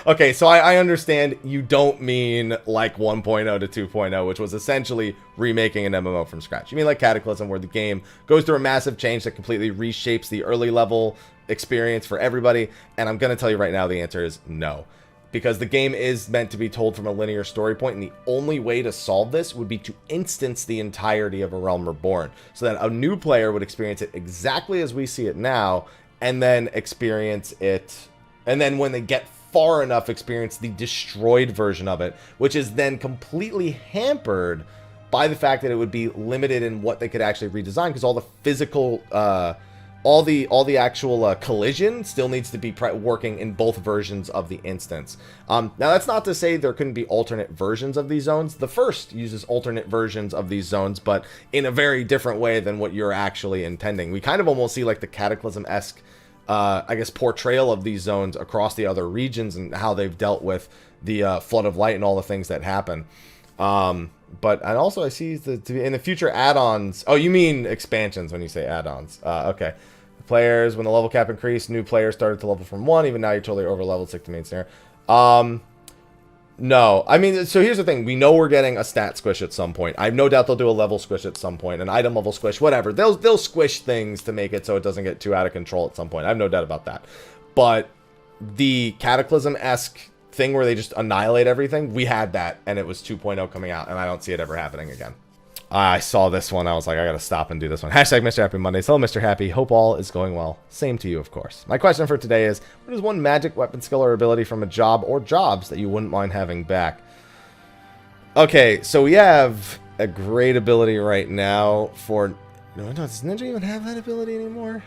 Okay, so I understand you don't mean like 1.0 to 2.0, which was essentially remaking an MMO from scratch. You mean like Cataclysm, where the game goes through a massive change that completely reshapes the early level experience for everybody. And I'm going to tell you right now, the answer is no. Because the game is meant to be told from a linear story point, and the only way to solve this would be to instance the entirety of A Realm Reborn, so that a new player would experience it exactly as we see it now, and then experience it And then when they get far enough, experience the destroyed version of it, which is then completely hampered by the fact that it would be limited in what they could actually redesign, because all the physical, all the actual collision still needs to be working in both versions of the instance. Now, that's not to say there couldn't be alternate versions of these zones. The first uses alternate versions of these zones, but in a very different way than what you're actually intending. We kind of almost see like the Cataclysm-esque, I guess, portrayal of these zones across the other regions and how they've dealt with the Flood of Light and all the things that happen. But and also I see in the future add-ons. Oh, you mean expansions when you say add-ons? Okay. Players, when the level cap increased, new players started to level from 1. Even now, you're totally over leveled. Stick to main snare. No, I mean, so here's the thing. We know we're getting a stat squish at some point. I have no doubt they'll do a level squish at some point, an item level squish, whatever. They'll squish things to make it so it doesn't get too out of control at some point. I have no doubt about that. But the Cataclysm-esque thing where they just annihilate everything, we had that, and it was 2.0 coming out, and I don't see it ever happening again. I saw this one. I was like, I gotta stop and do this one. Hashtag Mr. Happy Mondays. Hello, Mr. Happy. Hope all is going well. Same to you, of course. My question for today is, what is one magic weapon skill or ability from a job or jobs that you wouldn't mind having back? Okay, so we have a great ability right now for... No, does Ninja even have that ability anymore?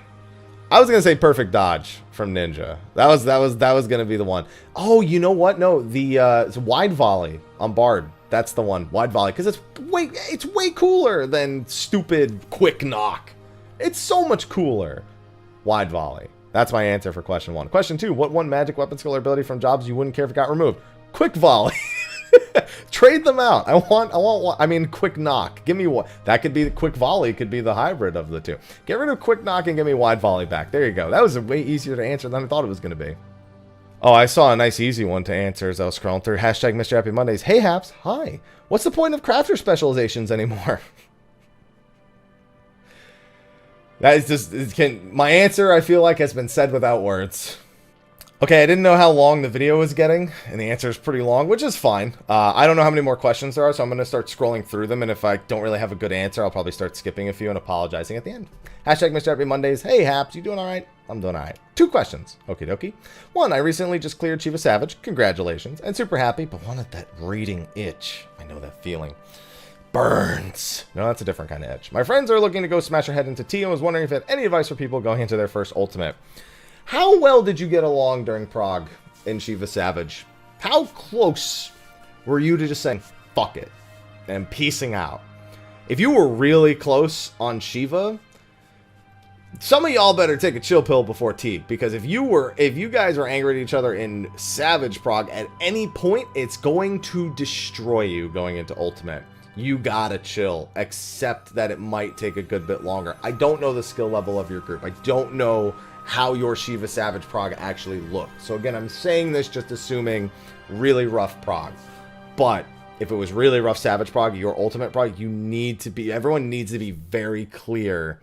I was gonna say Perfect Dodge from Ninja. That was gonna be the one. Oh, you know what? No, it's Wide Volley on Bard. That's the one, Wide Volley, because it's way cooler than stupid Quick Knock. It's so much cooler. Wide Volley. That's my answer for question 1. Question 2, what one magic weapon skill or ability from jobs you wouldn't care if it got removed? Quick Volley. Trade them out. I mean, Quick Knock. Give me one. That could be the Quick Volley, could be the hybrid of the two. Get rid of Quick Knock and give me Wide Volley back. There you go. That was way easier to answer than I thought it was going to be. Oh, I saw a nice easy one to answer as I was scrolling through. Hashtag Mr. Happy Mondays. Hey, Haps. Hi. What's the point of crafter specializations anymore? That is just... my answer, I feel like, has been said without words. Okay, I didn't know how long the video was getting, and the answer is pretty long, which is fine. I don't know how many more questions there are, so I'm going to start scrolling through them, and if I don't really have a good answer, I'll probably start skipping a few and apologizing at the end. Hashtag Mr. Happy Mondays. Hey, Haps, you doing all right? I'm doing all right. 2 questions. Okie dokie. 1, I recently just cleared Shiva Savage. Congratulations. And super happy, but wanted that reading itch. I know that feeling. Burns. No, that's a different kind of itch. My friends are looking to go smash their head into tea and was wondering if you had any advice for people going into their first ultimate. How well did you get along during Prague in Shiva Savage? How close were you to just saying, fuck it, and peacing out? If you were really close on Shiva, some of y'all better take a chill pill before tea, because if you guys are angry at each other in Savage Prague at any point, it's going to destroy you going into Ultimate. You gotta chill, except that it might take a good bit longer. I don't know the skill level of your group. I don't know how your Shiva Savage Prague actually looked. So again, I'm saying this just assuming really rough Prague. But if it was really rough Savage Prague, your Ultimate Prague, everyone needs to be very clear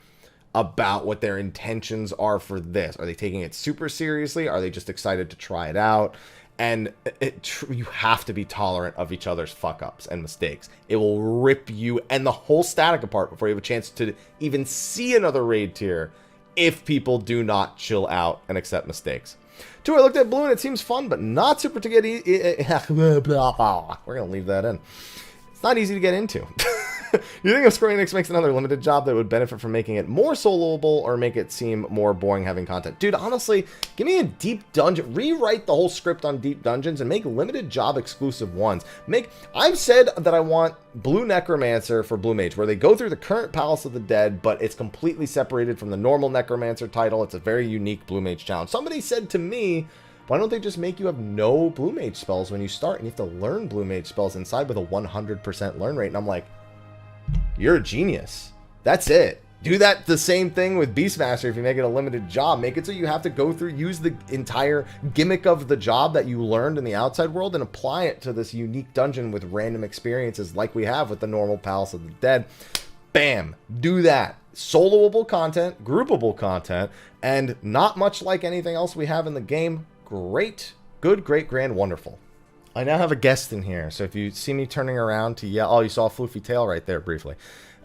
about what their intentions are for this. Are they taking it super seriously? Are they just excited to try it out? And you have to be tolerant of each other's fuck-ups and mistakes. It will rip you and the whole static apart before you have a chance to even see another raid tier if people do not chill out and accept mistakes. 2, I looked at Blue and it seems fun, but not super to get we're going to leave that in. It's not easy to get into. You think if Square Enix makes another limited job that would benefit from making it more soloable or make it seem more boring having content? Dude, honestly, give me a deep dungeon. Rewrite the whole script on deep dungeons and make limited job exclusive ones. I've said that I want Blue Necromancer for Blue Mage, where they go through the current Palace of the Dead, but it's completely separated from the normal Necromancer title. It's a very unique Blue Mage challenge. Somebody said to me, why don't they just make you have no Blue Mage spells when you start, and you have to learn Blue Mage spells inside with a 100% learn rate? And I'm like, you're a genius. That's it. Do that the same thing with Beastmaster if you make it a limited job. Make it so you have to go through, use the entire gimmick of the job that you learned in the outside world and apply it to this unique dungeon with random experiences like we have with the normal Palace of the Dead. Bam. Do that. Soloable content, groupable content, and not much like anything else we have in the game. Great. Good, great, grand, wonderful. I now have a guest in here, so if you see me turning around to yell... Oh, you saw a floofy tail right there briefly.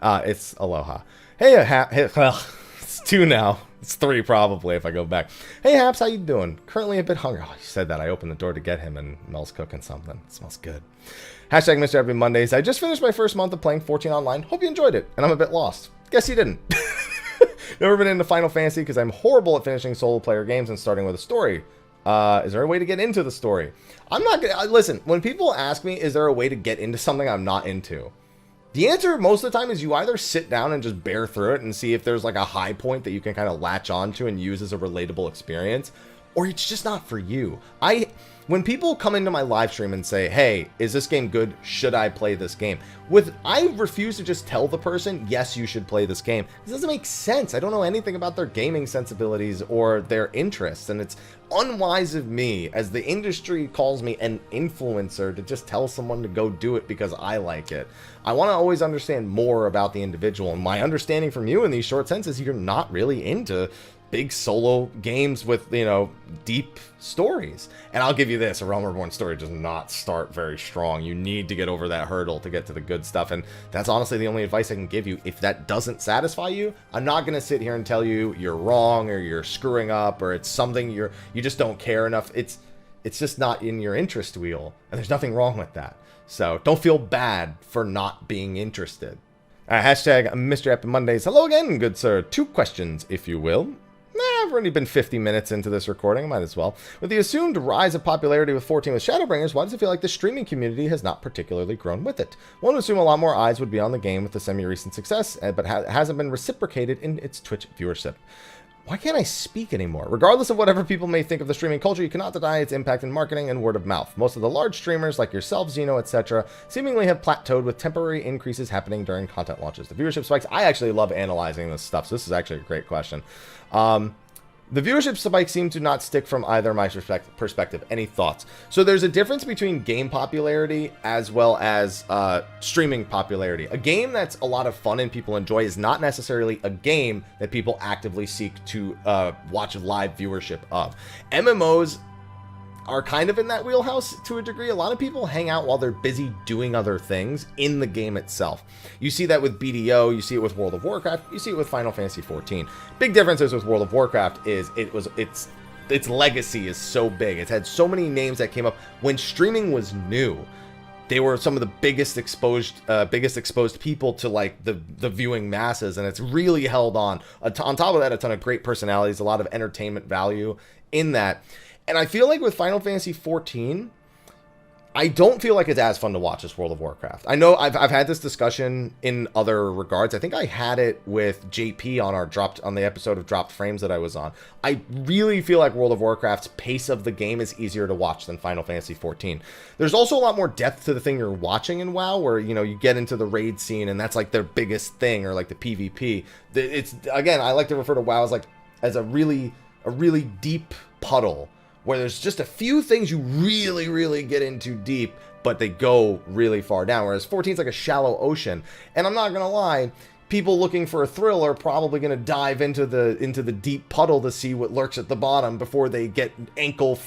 It's Aloha. Hey, well, it's 2 now. It's 3 probably if I go back. Hey, Haps, how you doing? Currently a bit hungry. Oh, you said that. I opened the door to get him, and Mel's cooking something. It smells good. Hashtag Mr. Happy Mondays. I just finished my first month of playing 14 online. Hope you enjoyed it. And I'm a bit lost. Guess you didn't. Never been into Final Fantasy because I'm horrible at finishing solo player games and starting with a story. Is there a way to get into the story? I'm not gonna listen. When people ask me, is there a way to get into something I'm not into? The answer most of the time is you either sit down and just bear through it and see if there's like a high point that you can kind of latch onto and use as a relatable experience, or it's just not for you. When people come into my live stream and say, hey, is this game good? Should I play this game? I refuse to just tell the person, yes, you should play this game. This doesn't make sense. I don't know anything about their gaming sensibilities or their interests, and it's unwise of me, as the industry calls me an influencer, to just tell someone to go do it because I like it. I want to always understand more about the individual, and my understanding from you in these short sentences, you're not really into big solo games with, you know, deep stories. And I'll give you this, a Realm Reborn story does not start very strong. You need to get over that hurdle to get to the good stuff, and that's honestly the only advice I can give you. If that doesn't satisfy you, I'm not going to sit here and tell you you're wrong or you're screwing up or it's something you just don't care enough. It's just not in your interest wheel, and there's nothing wrong with that. So don't feel bad for not being interested. Hashtag Mr. Happy Mondays. Hello again, good sir. 2 questions, if you will. I've already been 50 minutes into this recording, might as well. With the assumed rise of popularity with 14 with Shadowbringers, why does it feel like the streaming community has not particularly grown with it? One would assume a lot more eyes would be on the game with the semi-recent success, but hasn't been reciprocated in its Twitch viewership. Why can't I speak anymore? Regardless of whatever people may think of the streaming culture, you cannot deny its impact in marketing and word of mouth. Most of the large streamers, like yourself, Xeno, etc., seemingly have plateaued with temporary increases happening during content launches. The viewership spikes, I actually love analyzing this stuff, so this is actually a great question. The viewership spikes seem to not stick from either my perspective. Any thoughts? So there's a difference between game popularity as well as streaming popularity. A game that's a lot of fun and people enjoy is not necessarily a game that people actively seek to watch live viewership of. MMOs are kind of in that wheelhouse to a degree. A lot of people hang out while they're busy doing other things in the game itself. You see that with BDO, you see it with World of Warcraft, you see it with Final Fantasy XIV. Big differences with World of Warcraft is its legacy is so big. It's had so many names that came up when streaming was new. They were some of the biggest exposed people to like the viewing masses, and it's really held on. On top of that, a ton of great personalities, a lot of entertainment value in that. And I feel like with Final Fantasy XIV, I don't feel like it's as fun to watch as World of Warcraft. I know I've had this discussion in other regards. I think I had it with JP on the episode of Dropped Frames that I was on. I really feel like World of Warcraft's pace of the game is easier to watch than Final Fantasy XIV. There's also a lot more depth to the thing you're watching in WoW, where, you know, you get into the raid scene and that's like their biggest thing, or like the PvP. It's, again, I like to refer to WoW as a really deep puddle, where there's just a few things you really get into deep, but they go really far down. Whereas 14 is like a shallow ocean. And I'm not gonna lie, people looking for a thrill are probably gonna dive into the deep puddle to see what lurks at the bottom before they get ankle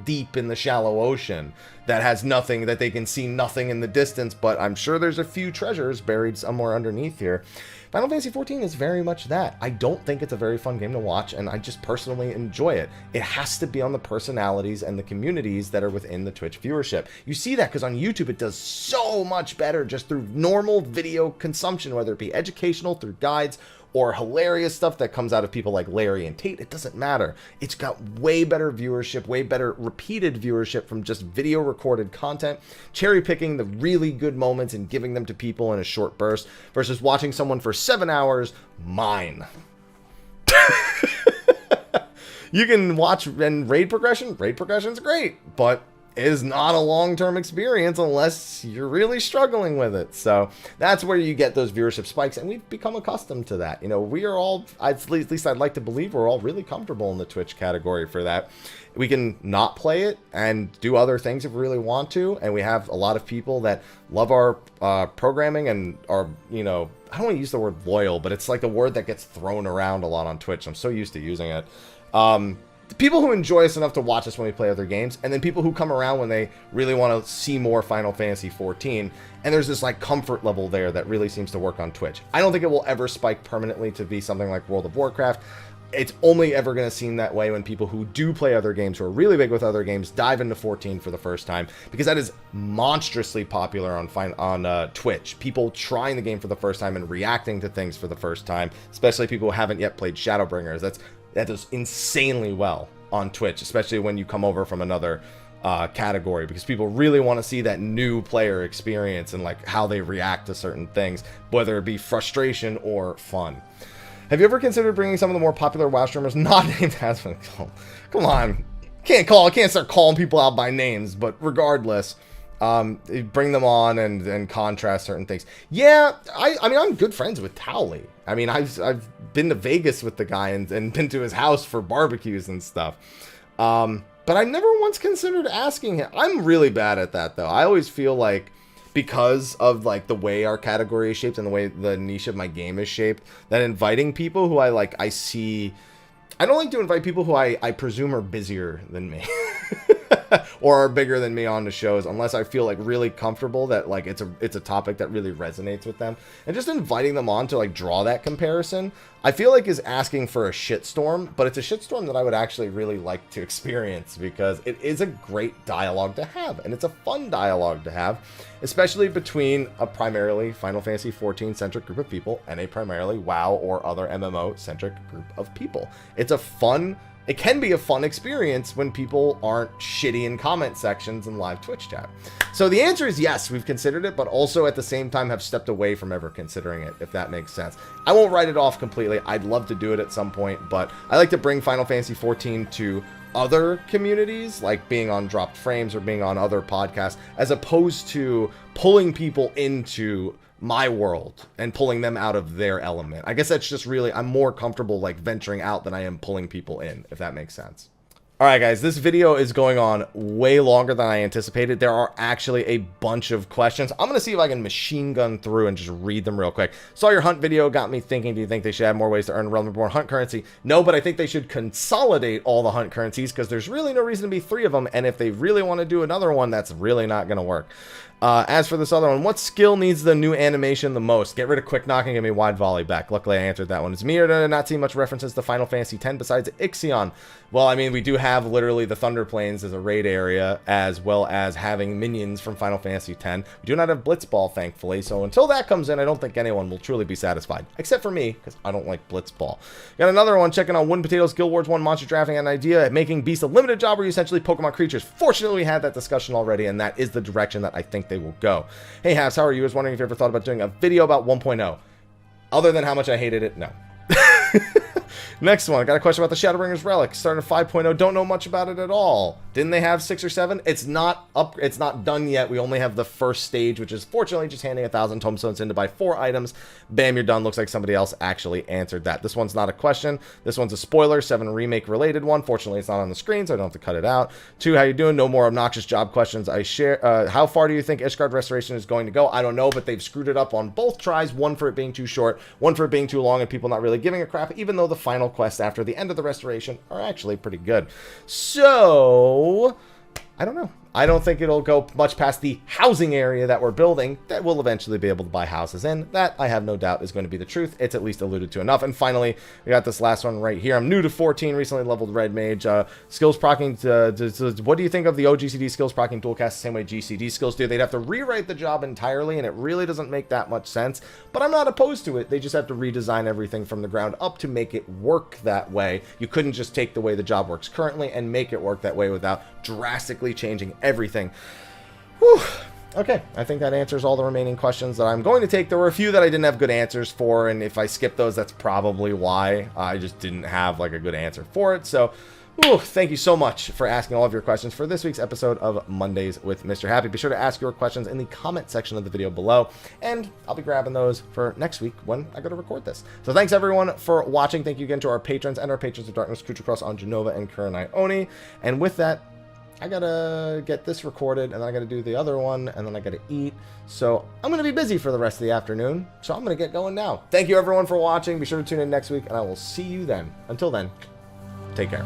deep in the shallow ocean that has nothing, that they can see nothing in the distance. But I'm sure there's a few treasures buried somewhere underneath here. Final Fantasy XIV is very much that. I don't think it's a very fun game to watch, and I just personally enjoy it. It has to be on the personalities and the communities that are within the Twitch viewership. You see that because on YouTube it does so much better just through normal video consumption, whether it be educational, through guides, or hilarious stuff that comes out of people like Larry and Tate. It doesn't matter. It's got way better viewership, way better repeated viewership from just video recorded content, cherry picking the really good moments and giving them to people in a short burst, versus watching someone for 7 hours mine. You can watch and raid progression's great, but is not a long-term experience unless you're really struggling with it. So that's where you get those viewership spikes, and we've become accustomed to that. You know, we are all, at least I'd like to believe, we're all really comfortable in the Twitch category for that. We can not play it and do other things if we really want to, and we have a lot of people that love our programming and are, you know, I don't want to use the word loyal, but it's like a word that gets thrown around a lot on Twitch. I'm so used to using it. People who enjoy us enough to watch us when we play other games, and then people who come around when they really want to see more Final Fantasy XIV, and there's this like comfort level there that really seems to work on Twitch. I don't think it will ever spike permanently to be something like World of Warcraft. it's only ever going to seem that way when people who do play other games, who are really big with other games, dive into 14 for the first time, because that is monstrously popular on Twitch. People trying the game for the first time and reacting to things for the first time, especially people who haven't yet played Shadowbringers. That does insanely well on Twitch, especially when you come over from another category, because people really want to see that new player experience and like how they react to certain things, whether it be frustration or fun. Have you ever considered bringing some of the more popular WoW streamers not named Hasman? Come on. Can't start calling people out by names, but regardless, bring them on and contrast certain things. Yeah, I mean, I'm good friends with Towley. I mean, I've been to Vegas with the guy and been to his house for barbecues and stuff. But I never once considered asking him. I'm really bad at that, though. I always feel like, because of like the way our category is shaped and the way the niche of my game is shaped, that inviting people who I don't like to invite people who I presume are busier than me or are bigger than me on the shows, unless I feel like really comfortable that like it's a topic that really resonates with them. And just inviting them on to like draw that comparison, I feel like is asking for a shitstorm, but it's a shitstorm that I would actually really like to experience, because it is a great dialogue to have, and it's a fun dialogue to have, especially between a primarily Final Fantasy XIV centric group of people and a primarily WoW or other MMO centric group of people. It can be a fun experience when people aren't shitty in comment sections and live Twitch chat. So the answer is yes, we've considered it, but also at the same time have stepped away from ever considering it, if that makes sense. I won't write it off completely. I'd love to do it at some point, but I like to bring Final Fantasy XIV to other communities, like being on Dropped Frames or being on other podcasts, as opposed to pulling people into my world and pulling them out of their element. I guess that's just really, I'm more comfortable like venturing out than I am pulling people in, if that makes sense. Alright guys, this video is going on way longer than I anticipated. There are actually a bunch of questions. I'm going to see if I can machine gun through and just read them real quick. Saw your hunt video, got me thinking, do you think they should add more ways to earn Realm Reborn hunt currency? No, but I think they should consolidate all the hunt currencies, because there's really no reason to be 3 of them, and if they really want to do another one, that's really not going to work. As for this other one, what skill needs the new animation the most? Get rid of quick knock and give me wide volley back. Luckily, I answered that one. It's me, or did I not see much references to Final Fantasy X besides Ixion? Well, I mean, we do have literally the Thunder Plains as a raid area, as well as having minions from Final Fantasy X. We do not have Blitzball, thankfully, so until that comes in, I don't think anyone will truly be satisfied. Except for me, because I don't like Blitzball. Got another one, checking on Wooden Potatoes, Guild Wars 1 monster drafting, an idea at making Beast a limited job where you essentially Pokemon creatures. Fortunately, we had that discussion already, and that is the direction that I think they will go. Hey, Havs, how are you? I was wondering if you ever thought about doing a video about 1.0. Other than how much I hated it, no. Next one, I got a question about the Shadowbringers Relic. Started 5.0, don't know much about it at all. Didn't they have 6 or 7? It's not up, it's not done yet. We only have the first stage, which is fortunately just handing 1,000 tomestones in to buy 4 items. Bam, you're done. Looks like somebody else actually answered that. This one's not a question. This one's a spoiler, 7 remake related one. Fortunately, it's not on the screen, so I don't have to cut it out. 2, how you doing? No more obnoxious job questions. I share. How far do you think Ishgard Restoration is going to go? I don't know, but they've screwed it up on both tries. One for it being too short, one for it being too long, and people not really giving a crap, even though the final quests after the end of the restoration are actually pretty good. So I don't know. I don't think it'll go much past the housing area that we're building that we'll eventually be able to buy houses in. That, I have no doubt, is going to be the truth. It's at least alluded to enough. And finally, we got this last one right here. I'm new to 14, recently leveled Red Mage. Skills procking, what do you think of the OGCD skills procking dual cast the same way GCD skills do? They'd have to rewrite the job entirely, and it really doesn't make that much sense. But I'm not opposed to it. They just have to redesign everything from the ground up to make it work that way. You couldn't just take the way the job works currently and make it work that way without drastically changing everything. Whew. Okay, I think that answers all the remaining questions that I'm going to take. There were a few that I didn't have good answers for, and if I skip those, that's probably why. I just didn't have like a good answer for it. So, thank you so much for asking all of your questions for this week's episode of Mondays with Mr. Happy. Be sure to ask your questions in the comment section of the video below, and I'll be grabbing those for next week when I go to record this. So thanks everyone for watching. Thank you again to our patrons and our patrons of Darkness, Kuja Cross on Jenova and Kurenai Oni. And with that, I gotta get this recorded, and then I gotta do the other one, and then I gotta eat. So I'm gonna be busy for the rest of the afternoon, so I'm gonna get going now. Thank you everyone for watching. Be sure to tune in next week, and I will see you then. Until then, take care.